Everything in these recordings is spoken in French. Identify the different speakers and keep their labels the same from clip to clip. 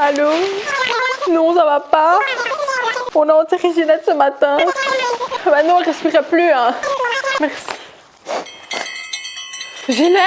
Speaker 1: Allô? Non, ça va pas. On a enterré Ginette ce matin. Bah non, elle respirait plus, hein. Merci. Ginette?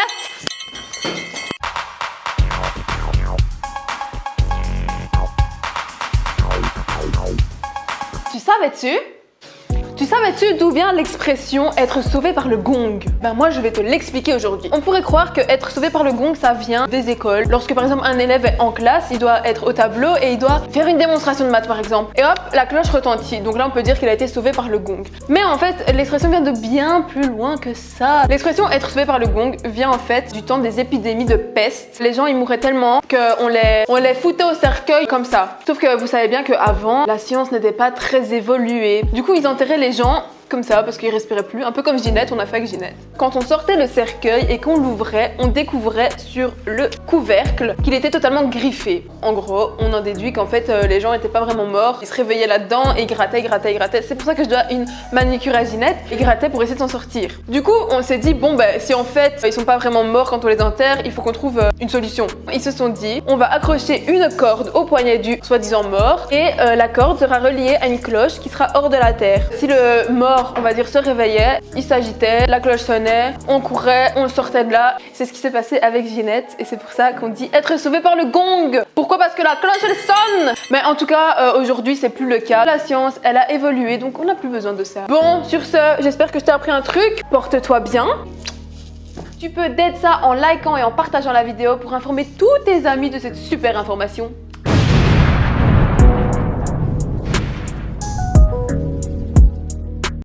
Speaker 1: Tu savais-tu d'où vient l'expression être sauvé par le gong? Ben moi je vais te l'expliquer aujourd'hui. On pourrait croire que être sauvé par le gong ça vient des écoles. Lorsque par exemple un élève est en classe, il doit être au tableau et il doit faire une démonstration de maths par exemple. Et hop, la cloche retentit. Donc là on peut dire qu'il a été sauvé par le gong. Mais en fait l'expression vient de bien plus loin que ça. L'expression être sauvé par le gong vient en fait du temps des épidémies de peste. Les gens ils mouraient tellement qu'on les foutait au cercueil comme ça. Sauf que vous savez bien qu'avant la science n'était pas très évoluée. Du coup ils enterraient les gens comme ça parce qu'ils respiraient plus, un peu comme Ginette, on a fait avec Ginette. Quand on sortait le cercueil et qu'on l'ouvrait, on découvrait sur le couvercle qu'il était totalement griffé. En gros, on en déduit qu'en fait les gens n'étaient pas vraiment morts, ils se réveillaient là-dedans et ils grattaient. C'est pour ça que je dois une manicure à Ginette, ils grattaient pour essayer de s'en sortir. Du coup, on s'est dit bon ben si en fait ils sont pas vraiment morts quand on les enterre, il faut qu'on trouve une solution. Ils se sont dit on va accrocher une corde au poignet du soi-disant mort et la corde sera reliée à une cloche qui sera hors de la terre. Si le mort on va dire se réveillait, il s'agitait, la cloche sonnait, on courait, on sortait de là. C'est ce qui s'est passé avec Ginette et c'est pour ça qu'on dit être sauvé par le gong. Pourquoi? Parce que la cloche elle sonne. Mais en tout cas aujourd'hui c'est plus le cas. La science elle a évolué donc on n'a plus besoin de ça. Bon sur ce, j'espère que je t'ai appris un truc. Porte-toi bien. Tu peux d'aider ça en likant et en partageant la vidéo pour informer tous tes amis de cette super information.